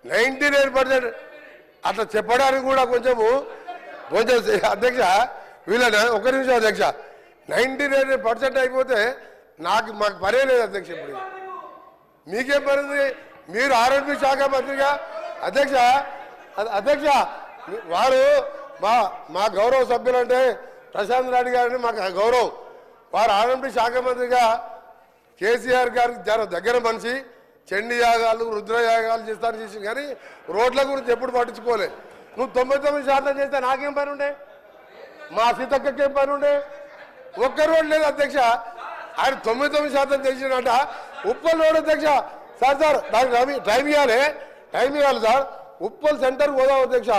99% అట్లా చెప్పడానికి కూడా కొంచెం అధ్యక్ష వీళ్ళని ఒక నిమిషం అధ్యక్ష 99% అయిపోతే మాకు పనే లేదు అధ్యక్ష. ఇప్పుడు మీకేం పని ఉంది? మీరు ఆరోగ్య శాఖ మంత్రిగా అధ్యక్ష వారు మా గౌరవ సభ్యులంటే ప్రశాంత్ రెడ్డి గారిని మాకు గౌరవం. వారు ఆరోగ్య శాఖ మంత్రిగా కేసీఆర్ గారికి చాలా దగ్గర మనిషి. చండీ యాగాలు రుద్రయాగాలు చేసి కానీ రోడ్ల గురించి ఎప్పుడు పట్టించుకోలే. నువ్వు 99% చేస్తే నాకేం పని ఉండే? మా సీతక్కకేం పని ఉండే? ఒక్క రోడ్ లేదు అధ్యక్ష. ఆయన 99% చేసినట ఉప్పల్ రోడ్ అధ్యక్ష. సార్ దానికి టైం ఇవ్వాలి సార్. ఉప్పల్ సెంటర్ పోదాం అధ్యక్ష.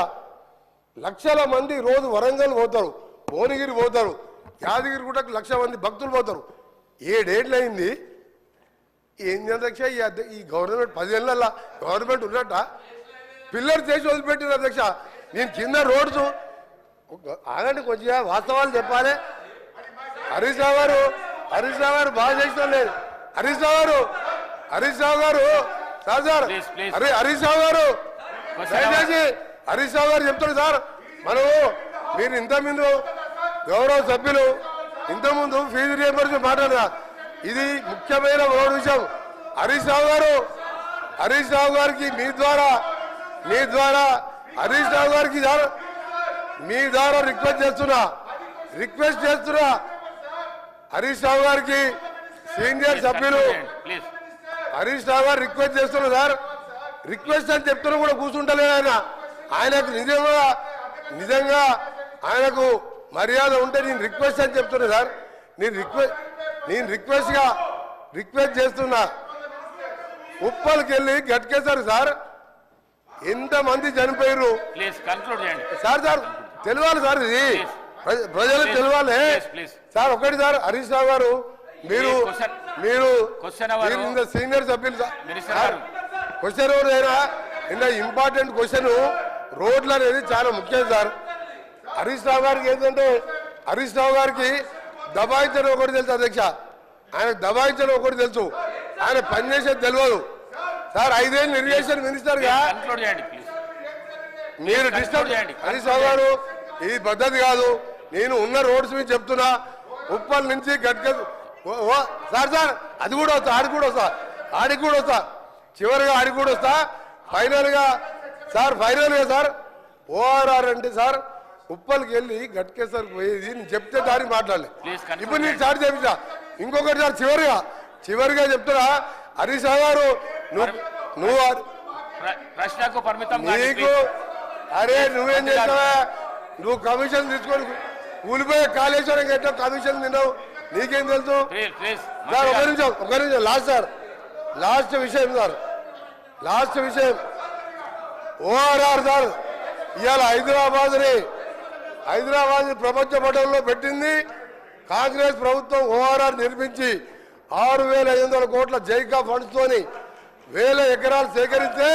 లక్షల మంది రోజు వరంగల్ పోతారు, భువనగిరి పోతారు, యాదగిరి గుట్టకు 1,00,000 మంది భక్తులు పోతారు. 7 ఏళ్ళు అయింది. ఏం అధ్యక్ష ఈ గవర్నమెంట్ 10 ఏళ్ళ గవర్నమెంట్ ఉన్నట్ట పిల్లలు చేసి వదిలిపెట్టిన అధ్యక్ష. నేను కింద రోడ్స్ ఆగండి, కొంచెం వాస్తవాలు చెప్పాలి. హరీష్ రావు గారు బాగా చేసిన లేదు. హరీష్ రావు గారు సార్ హరీష్ రావు గారు దయచేసి హరీష్ రావు గారు చెప్తాడు సార్. మీరు ఇంతకుముందు గౌరవ సభ్యులు ఇంతకుముందు ఫీజు రియంబర్స్మెంట్ మాట్లాడదా? ఇది ముఖ్యమైన రోడ్ విషయం. హరీష్ రావు గారికి మీ ద్వారా హరీష్ రావు గారికి మీ ద్వారా రిక్వెస్ట్ చేస్తున్నా హరీష్ రావు గారికి సీనియర్ సభ్యులు హరీష్ రావు గారు రిక్వెస్ట్ చేస్తున్నా సార్. రిక్వెస్ట్ అని చెప్తున్నా కూడా కూర్చుంటలేదు ఆయనకు నిజంగా ఆయనకు మర్యాద ఉంటే నేను రిక్వెస్ట్ అని చెప్తున్నా సార్. నేను రిక్వెస్ట్ చేస్తున్నా. ఉప్పల్కి వెళ్ళి గట్కేశారు సార్. ఎంతమంది చనిపోయారు సార్ తెలియాలి సార్. ఇది ప్రజలకు తెలియాలి సార్. ఒకటి సార్ హరీష్ రావు గారు మీరు సీనియర్ సభ్యులు సార్. క్వశ్చన్ అయినా ఇంత ఇంపార్టెంట్ క్వశ్చన్ రోడ్లు అనేది చాలా ముఖ్యం సార్. హరీష్ రావు గారికి ఏంటంటే హరీష్ రావు గారికి దబాయించడం ఒకటి తెలుసు అధ్యక్ష. ఆయన దబాయించడం ఒకటి తెలుసు, ఆయన పనిచేసేది తెలియదు సార్. 5 ఏళ్ళు ఇరిగేషన్ మినిస్టర్ గా మీరు డిస్టర్బ్ హరీష్ రావు గారు ఇది పద్ధతి కాదు. నేను ఉన్న రోడ్స్ మీద చెప్తున్నా. ఉప్పల్ నుంచి సార్ అది కూడా వస్తా, ఆడికి కూడా వస్తా చివరిగా ఆడికి కూడా వస్తా. ఫైనల్ గా సార్ ఓఆర్ఆర్ అంటే సార్ ఉప్పల్కి వెళ్ళి గట్కేసరికి పోయేది నేను చెప్తే దాన్ని మాట్లాడలే. ఇప్పుడు నేను స్టార్ట్ చేయించా. ఇంకొకటి సార్ చివరిగా చెప్తున్నా. హరీష్ రావు గారు నువ్వు నీకు నువ్వేం చేస్తావా? నువ్వు కమిషన్ తీసుకొని కూలిపోయే కాళేశ్వరం ఎట్లా కమిషన్ తిన్నావు నీకేం తెలుసు సార్? ఒక నిమిషం లాస్ట్ విషయం సార్. ఓఆర్ఆర్ సార్ ఇవాళ హైదరాబాద్ ప్రపంచ పటంలో పెట్టింది కాంగ్రెస్ ప్రభుత్వం. ఓఆర్ఆర్ నిర్మించి 6,500 కోట్ల జైకా ఫండ్స్ తోని 1000 ఎకరాలు సేకరిస్తే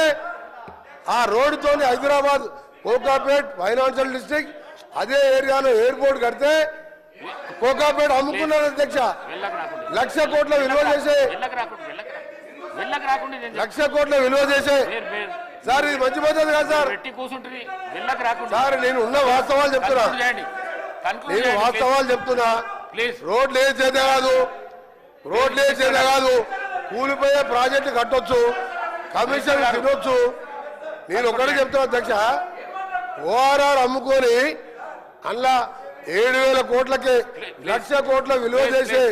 ఆ రోడ్డుతో హైదరాబాద్ కోకాపేట్ ఫైనాన్షియల్ డిస్ట్రిక్ట్ అదే ఏరియాలో ఎయిర్పోర్ట్ కడితే కోకాపేట్ అమ్ముకున్నారు అధ్యక్ష. 1,00,000 కోట్ల విలువ చేసే 1,00,000 కోట్ల విలువ చేసే సార్ ఇది మంచి పద్ధతి కాదు సార్. నేను ఉన్న వాస్తవాలు చెప్తున్నా. రోడ్లు వేసేదే కాదు కూలిపోయే ప్రాజెక్టు కట్టొచ్చు, కమిషన్ తినొచ్చు. నేను ఒకటి చెప్తున్నా అధ్యక్ష. ఓఆర్ఆర్ అమ్ముకొని అందులో 7,000 కోట్లకి 1,00,000 కోట్ల విలువ చేసి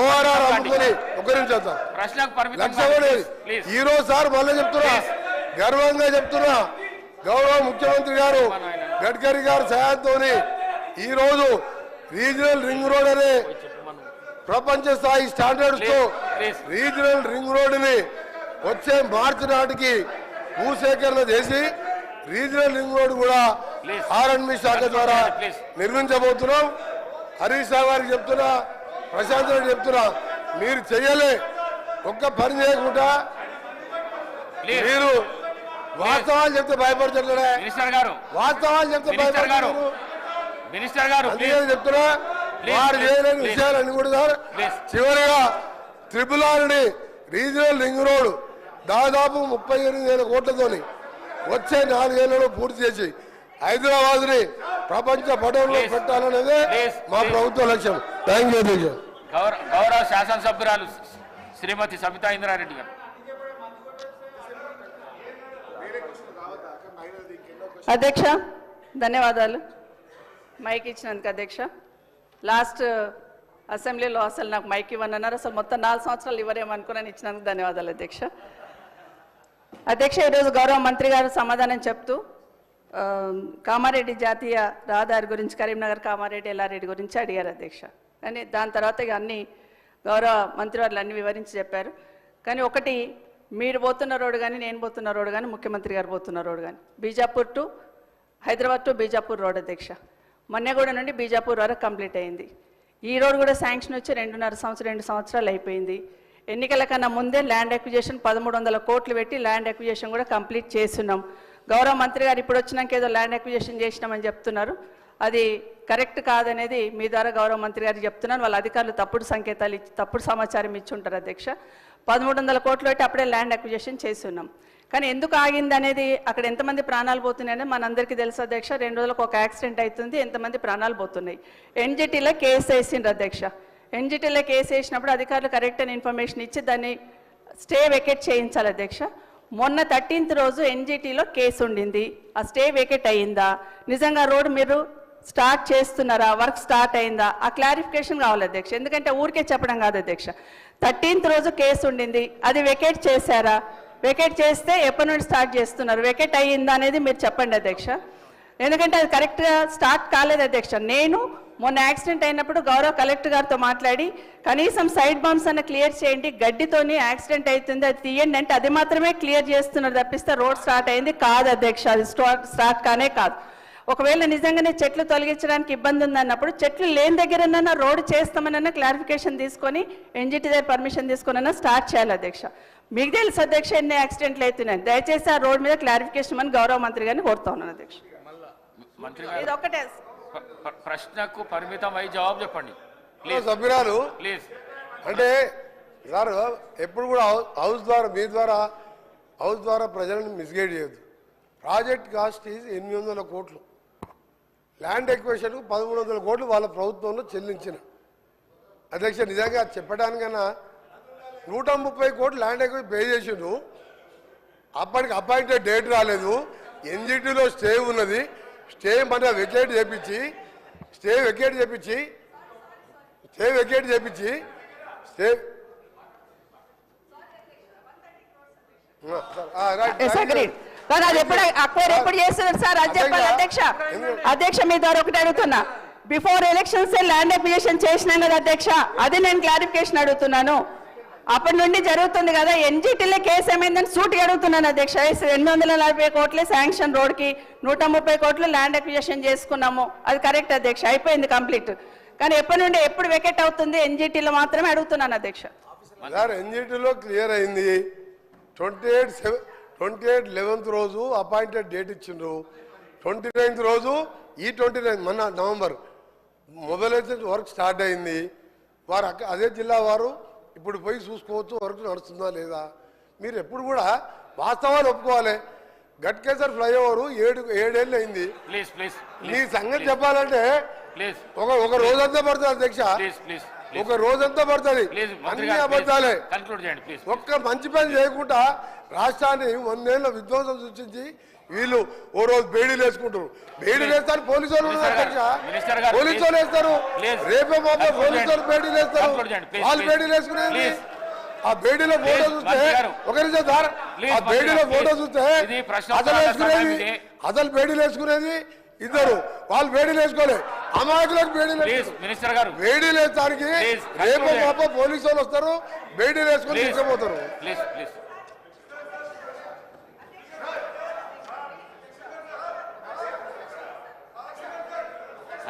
ఓఆర్ఆర్ అమ్ముకొని ఒక నిమిషం సార్ 1,00,000 కోట్లు ఈరోజు సార్ మళ్ళీ చెప్తున్నా, గర్వంగా చెప్తున్నా. గౌరవ ముఖ్యమంత్రి గారు గడ్కరీ గారు సహాయంతో ఈరోజు రీజనల్ రింగ్ రోడ్ అనే ప్రపంచ స్థాయి స్టాండర్డ్స్ తో రీజనల్ రింగ్ రోడ్డుని వచ్చే మార్చి నాటికి భూసేకరణ చేసి రీజనల్ రింగ్ రోడ్ కూడా ఆర్ఎండ్బి శాఖ ద్వారా నిర్మించబోతున్నాం. హరీష్ రావు గారికి చెప్తున్నా, ప్రశాంత్ రెడ్డి చెప్తున్నా, మీరు చెయ్యలే ఒక్క పని చేయకుండా మీరు వాస్తవాలు చెప్తే భయపడుతున్నాడే. వాస్తవాలు చెప్తే భయపడుతున్నారు చెప్తున్నా. వారు చేయలేని విషయాలన్నీ కూడా సార్. చివరిగా ట్రిపుల్ ఆర్ని రీజనల్ రింగ్ రోడ్ దాదాపు 38,000 కోట్లతోని వచ్చే 4 ఏళ్లలో పూర్తి చేసి హైదరాబాద్ని ప్రపంచ పటంలో పెట్టాలనేదే మా ప్రభుత్వ లక్ష్యం. థ్యాంక్ యూ అధ్యక్ష. గౌరవ శాసనసభ్యురాలు శ్రీమతి సబితా ఇంద్రారెడ్డి గారు. అధ్యక్ష ధన్యవాదాలు మైక్ ఇచ్చినందుకు. అధ్యక్ష లాస్ట్ అసెంబ్లీలో అసలు నాకు మైక్ ఇవ్వనన్నారు, అసలు మొత్తం 4 సంవత్సరాలు ఇవ్వరేమనుకున్నాను, ఇచ్చినందుకు ధన్యవాదాలు అధ్యక్ష. అధ్యక్ష ఈరోజు గౌరవ మంత్రి గారు సమాధానం చెప్తూ కామారెడ్డి జాతీయ రహదారి గురించి, కరీంనగర్ కామారెడ్డి ఎల్లారెడ్డి గురించి అడిగారు అధ్యక్ష. కానీ దాని తర్వాత ఇక అన్ని గౌరవ మంత్రి వారు అన్ని వివరించి చెప్పారు. కానీ ఒకటి, మీరు పోతున్న రోడ్డు కానీ నేను పోతున్న రోడ్డు కానీ ముఖ్యమంత్రి గారు పోతున్న రోడ్డు కానీ Bijapur to Hyderabad to Bijapur road అధ్యక్ష. మన్నెగూడ నుండి బీజాపూర్ వరకు కంప్లీట్ అయింది. ఈ రోడ్ కూడా శాంక్షన్ వచ్చి 2 సంవత్సరాలు అయిపోయింది. ఎన్నికల కన్నా ముందే ల్యాండ్ అక్విజిషన్ 1300 కోట్లు పెట్టి ల్యాండ్ అక్విజిషన్ కూడా కంప్లీట్ చేస్తున్నాం. గౌరవ మంత్రి గారు ఇప్పుడు వచ్చినాక ఏదో ల్యాండ్ అక్విజిషన్ చేసినామని చెప్తున్నారు, అది కరెక్ట్ కాదనేది మీ ద్వారా గౌరవ మంత్రి గారికి చెప్తున్నాను. వాళ్ళ అధికారులు తప్పుడు సంకేతాలు ఇచ్చి తప్పుడు సమాచారం ఇచ్చి ఉంటారు అధ్యక్ష. 1300 కోట్లు పెట్టి అప్పుడే ల్యాండ్ అక్విజిషన్ చేస్తున్నాం. కానీ ఎందుకు ఆగింది అనేది, అక్కడ ఎంతమంది ప్రాణాలు పోతున్నాయని మనందరికీ తెలుసు అధ్యక్ష. 2 రోజులకు ఒక యాక్సిడెంట్ అవుతుంది, ఎంతమంది ప్రాణాలు పోతున్నాయి. ఎన్జిటీలో కేసు వేసిండ్రు అధ్యక్ష. ఎన్జిటీలో కేసు వేసినప్పుడు అధికారులు కరెక్ట్ అయిన ఇన్ఫర్మేషన్ ఇచ్చి దాన్ని స్టే వెకేట్ చేయించాలి అధ్యక్ష. మొన్న 13th రోజు ఎన్జిటీలో కేసు ఉండింది, ఆ స్టే వెకేట్ అయ్యిందా, నిజంగా రోడ్డు మీరు స్టార్ట్ చేస్తున్నారా, వర్క్ స్టార్ట్ అయిందా, ఆ క్లారిఫికేషన్ కావాలి అధ్యక్ష. ఎందుకంటే ఊరికే చెప్పడం కాదు అధ్యక్ష. 13th రోజు కేసు ఉండింది, అది వెకేట్ చేశారా, వెకేట్ చేస్తే ఎప్పటి నుండి స్టార్ట్ చేస్తున్నారు, వెకేట్ అయ్యిందా అనేది మీరు చెప్పండి అధ్యక్ష. ఎందుకంటే అది కరెక్ట్గా స్టార్ట్ కాలేదు అధ్యక్ష. నేను మొన్న యాక్సిడెంట్ అయినప్పుడు గౌరవ కలెక్టర్ గారితో మాట్లాడి కనీసం సైడ్ బంప్స్ అన్న క్లియర్ చేయండి, గడ్డితోని యాక్సిడెంట్ అవుతుంది అది తీయండి అంటే అది మాత్రమే క్లియర్ చేస్తున్నారు తప్పిస్తే రోడ్ స్టార్ట్ అయింది కాదు అధ్యక్ష. అది స్టార్ట్ కానే కాదు. ఒకవేళ నిజంగానే చెట్లు తొలగించడానికి ఇబ్బంది ఉందన్నప్పుడు చెట్లు లేని దగ్గరన్నా రోడ్డు చేస్తామనన్నా క్లారిఫికేషన్ తీసుకొని ఎన్జిటి దగ్గర పర్మిషన్ తీసుకున్నా స్టార్ట్ చేయాలి అధ్యక్ష. మీకు తెలుసు అధ్యక్ష ఎన్ని యాక్సిడెంట్లు అవుతున్నాయి, దయచేసి ఆ రోడ్ మీద క్లారిఫికేషన్ అని గౌరవ మంత్రి గారిని కోరుతా ఉన్నాను అధ్యక్ష. ఇది ఒక్కటే ప్రశ్నకు పరిమితం అయ్యి జవాబు చెప్పండి సభ్యురాలు ప్లీజ్. అంటే సార్ ఎప్పుడు కూడా హౌస్ ద్వారా మీ ద్వారా హౌస్ ద్వారా ప్రజలను మిస్గైడ్ చేయొద్దు. ప్రాజెక్ట్ కాస్ట్ ఈజ్ 800 కోట్లు, ల్యాండ్ ఎక్విజిషన్కు 1300 కోట్లు వాళ్ళ ప్రభుత్వంలో చెల్లించిన అధ్యక్ష. నిజంగా చెప్పడానికన్నా 130 కోట్లు ల్యాండ్ ఎక్విజిషన్ పే చేసిండు, అప్పటికి అపాయింటెడ్ డేట్ రాలేదు, ఎన్జిటీలో స్టే ఉన్నది, స్టే మన వెకేట్ చేపించి స్టే ఎప్పుడు చేస్తున్నారు సార్ అది చెప్పాలి అధ్యక్ష. అధ్యక్ష మీ ద్వారా ఒకటి అడుగుతున్నా, బిఫోర్ ఎలక్షన్స్ ల్యాండ్ అక్విజిషన్ చేసినాం కదా అధ్యక్ష, అది నేను క్లారిఫికేషన్ అడుగుతున్నాను. అప్పటి నుండి జరుగుతుంది కదా, ఎన్జిటీలో కేసు ఏమైందని సూటిగా అడుగుతున్నాను అధ్యక్ష. 240 కోట్లే శాంక్షన్ రోడ్కి, 130 కోట్లు ల్యాండ్ అక్విజిషన్ చేసుకున్నాము, అది కరెక్ట్ అధ్యక్ష, అయిపోయింది కంప్లీట్. కానీ ఎప్పటి నుండి ఎప్పుడు వెకెట్ అవుతుంది ఎన్జిటీలో మాత్రమే అడుగుతున్నాను అధ్యక్ష. ఎన్జిటీలో క్లియర్ అయింది, 28/11 రోజు అపాయింటెడ్ డేట్ ఇచ్చిండ్రు, 29th రోజు ఈ 29 మొన్న నవంబర్ మొబైలైజేషన్ వర్క్ స్టార్ట్ అయింది. వారు అదే జిల్లా వారు ఇప్పుడు పోయి చూసుకోవచ్చు వర్క్ నడుస్తుందా లేదా. మీరు ఎప్పుడు కూడా వాస్తవాలు ఒప్పుకోవాలి. గట్కేసర్ ఫ్లైఓవర్ 7 ఏళ్ళు అయింది. మీ సంగతి చెప్పాలంటే ఒక రోజంతా పడుతుంది అధ్యక్ష, ఒక రోజంతా పడుతుంది, అన్ని అబద్ధాలే. ఒక్క మంచి పని చేయకుండా రాష్ట్రాన్ని 100 ఏళ్ళ విధ్వంసం సృష్టించి వీళ్ళు ఓ రోజు బేడీలు వేసుకుంటారు. బేడీలు వేస్తారు పోలీసు వాళ్ళు అధ్యక్ష, పోలీసు వాళ్ళు వేస్తారు, రేపే మాపే పోలీసు వాళ్ళు బేడీలు వేస్తారు, వాళ్ళు బేడీలు వేసుకునేది. ఆ బేడీలో ఫోటో చూస్తే ఒక నిమిషం సార్, ఆ బేడీలో ఫోటో చూస్తే అసలు బేడీలు వేసుకునేది ఇద్దరు, వాళ్ళు బేడీలు వేసుకోలేదు, అమాయకులకు బేడీలు బేడీలు వేస్తానికి రేపు మాప పోలీసు వాళ్ళు వస్తారు, బేడీలు వేసుకొని తీసుకుపోతారు.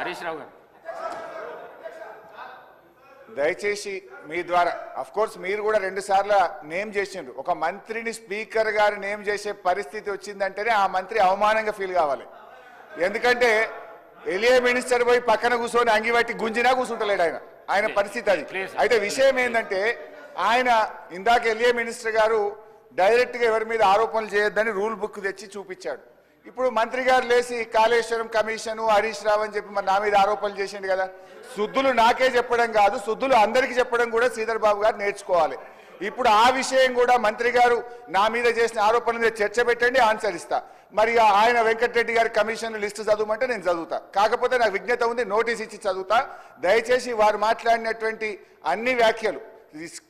హరీష్ రావు గారు దయచేసి మీ ద్వారా, అఫ్ కోర్స్ మీరు కూడా 2 సార్లు నేమ్ చేసిండ్రు. ఒక మంత్రిని స్పీకర్ గారు నేమ్ చేసే పరిస్థితి వచ్చిందంటేనే ఆ మంత్రి అవమానంగా ఫీల్ కావాలి. ఎందుకంటే ఎలియే మినిస్టర్ పోయి పక్కన కూర్చొని అంగిబట్టి గుంజినా కూర్చుంటలేడు ఆయన పరిస్థితి అది. అయితే విషయం ఏంటంటే ఆయన ఇందాక ఎలియే మినిస్టర్ గారు డైరెక్ట్గా ఎవరి మీద ఆరోపణలు చేయొద్దని రూల్ బుక్ తెచ్చి చూపించాడు. ఇప్పుడు మంత్రి గారు లేచి కాళేశ్వరం కమిషను హరీష్ రావు అని చెప్పి మరి నా మీద ఆరోపణలు చేసిండు కదా. శుద్ధులు నాకే చెప్పడం కాదు, శుద్ధులు అందరికీ చెప్పడం కూడా శ్రీధర్ బాబు గారు నేర్చుకోవాలి. ఇప్పుడు ఆ విషయం కూడా మంత్రి గారు నా మీద చేసిన ఆరోపణల మీద చర్చ పెట్టండి, ఆన్సర్ ఇస్తా. మరి ఆయన వెంకటరెడ్డి గారి కమిషన్ లిస్టు చదవమంటే నేను చదువుతా. కాకపోతే నాకు విజ్ఞత ఉంది, నోటీస్ ఇచ్చి చదువుతా. దయచేసి వారు మాట్లాడినటువంటి అన్ని వ్యాఖ్యలు,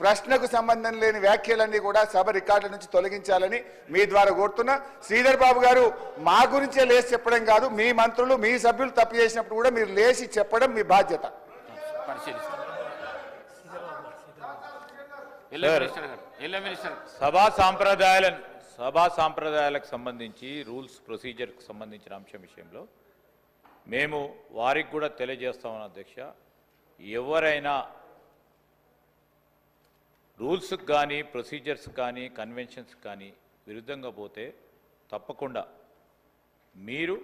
ప్రశ్నకు సంబంధం లేని వ్యాఖ్యలన్నీ కూడా సభ రికార్డుల నుంచి తొలగించాలని మీ ద్వారా కోరుతున్నా. శ్రీధర్ బాబు గారు మా గురించే లేచి చెప్పడం కాదు, మీ మంత్రులు మీ సభ్యులు తప్పు చేసినప్పుడు కూడా మీరు లేచి చెప్పడం మీ బాధ్యత. సభా సాంప్రదాయాలకు సంబంధించి రూల్స్ ప్రొసీజర్కి సంబంధించిన అంశం విషయంలో మేము వారికి కూడా తెలియజేస్తామని అధ్యక్ష, ఎవరైనా రూల్స్కి కానీ ప్రొసీజర్స్ కానీ కన్వెన్షన్స్ కానీ విరుద్ధంగా పోతే తప్పకుండా మీరు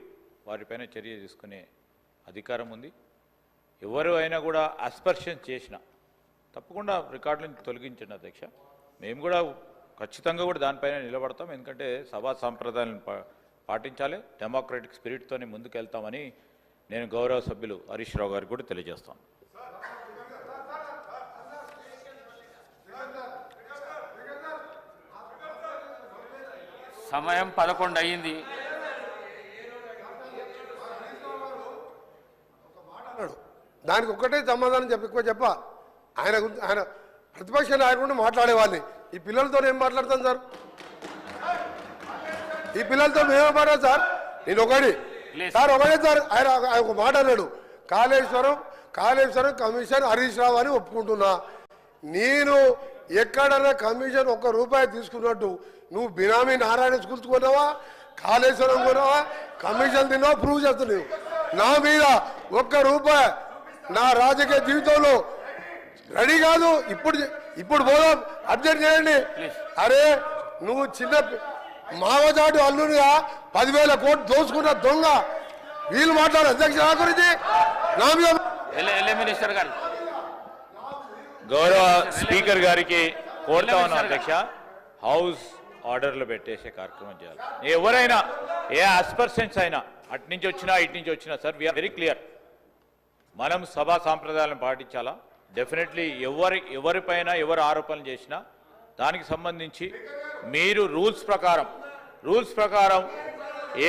వారిపైన చర్య తీసుకునే అధికారం ఉంది. ఎవరు అయినా కూడా అస్పర్షన్ చేసినా తప్పకుండా రికార్డులను తొలగించండి అధ్యక్ష. మేము కూడా ఖచ్చితంగా కూడా దానిపైన నిలబడతాం. ఎందుకంటే సభా సాంప్రదాయాలను పాటించాలి, డెమోక్రటిక్ స్పిరిట్తోనే ముందుకు వెళ్తామని నేను గౌరవ సభ్యులు హరీష్ రావు గారికి కూడా తెలియజేస్తాను. సమయం 11 అయ్యింది. దానికి ఒక్కటే సమాధానం చెప్ప ఆయన ప్రతిపక్ష నాయకుడు మాట్లాడేవాళ్ళని ఈ పిల్లలతో ఏం మాట్లాడతాను సార్? ఈ పిల్లలతో మేమే మాట్లాడు సార్. నేను ఒకటే సార్ ఆయన ఒక మాట అన్నాడు, కాళేశ్వరం కమిషన్ హరీష్ రావు అని ఒప్పుకుంటున్నా. నేను ఎక్కడన్నా కమిషన్ ₹1 తీసుకున్నట్టు నువ్వు బినామీ నారాయణ స్కూల్స్ కొన్నావా, కాళేశ్వరం కొన్నావా, కమిషన్ తిన్నావా ప్రూవ్ చేస్తున్నావు. నా మీద ₹1 నా రాజకీయ జీవితంలో రెడీ కాదు. ఇప్పుడు పోదాం, అర్జెంట్ చేయండి. అరే నువ్వు చిన్న మావజాటు అల్లునిగా 10,000 కోట్లు దోచుకున్న దొంగ. వీళ్ళు మాట్లాడు అధ్యక్ష నా గురించి నా మీద. గౌరవ స్పీకర్ గారికి కోరుతా ఉన్నాం అధ్యక్ష, హౌస్ ఆర్డర్లు పెట్టేసే కార్యక్రమం చేయాలి. ఎవరైనా ఏ అస్పర్షన్స్ అయినా అటు నుంచి వచ్చినా ఇటు నుంచి వచ్చినా సార్, వీఆర్ వెరీ క్లియర్. మనం సభా సాంప్రదాయాలను పాటించాలా. డెఫినెట్లీ ఎవరిపైన ఎవరు ఆరోపణలు చేసినా దానికి సంబంధించి మీరు రూల్స్ ప్రకారం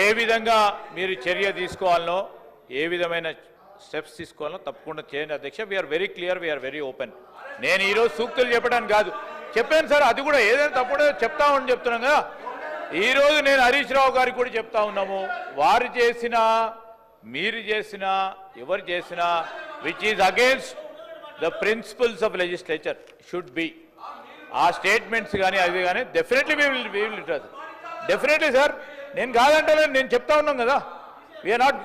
ఏ విధంగా మీరు చర్య తీసుకోవాలనో, ఏ విధమైన స్టెప్స్ తీసుకోవాలనో తప్పకుండా చేయండి అధ్యక్ష. We're very clear, we're very open. నేను ఈరోజు సూక్తులు చెప్పడానికి కాదు చెప్పాను సార్, అది కూడా ఏదైనా తప్పుడు చెప్తామని చెప్తున్నాం కదా. ఈరోజు నేను హరీష్ రావు గారికి కూడా చెప్తా ఉన్నాము, వారు చేసినా మీరు చేసినా ఎవరు చేసినా which is against the principles of legislature should be, ఆ స్టేట్మెంట్స్ కానీ అది కానీ డెఫినెట్లీ డెఫినెట్లీ సార్. నేను కాదంటే నేను చెప్తా ఉన్నాం కదా. We're not.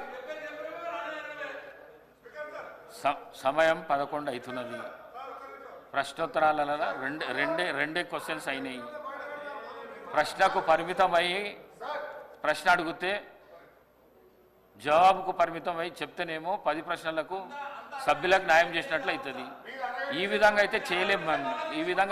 సమయం 11 అవుతున్నది. ప్రశ్నోత్తరాలలో రెండే క్వశ్చన్స్ అయినాయి. ప్రశ్నకు పరిమితమై ప్రశ్న అడిగితే జవాబుకు పరిమితమై చెప్తేనేమో 10 ప్రశ్నలకు సభ్యులకు న్యాయం చేసినట్లు అవుతుంది. ఈ విధంగా అయితే చేయలేము. ఈ విధంగా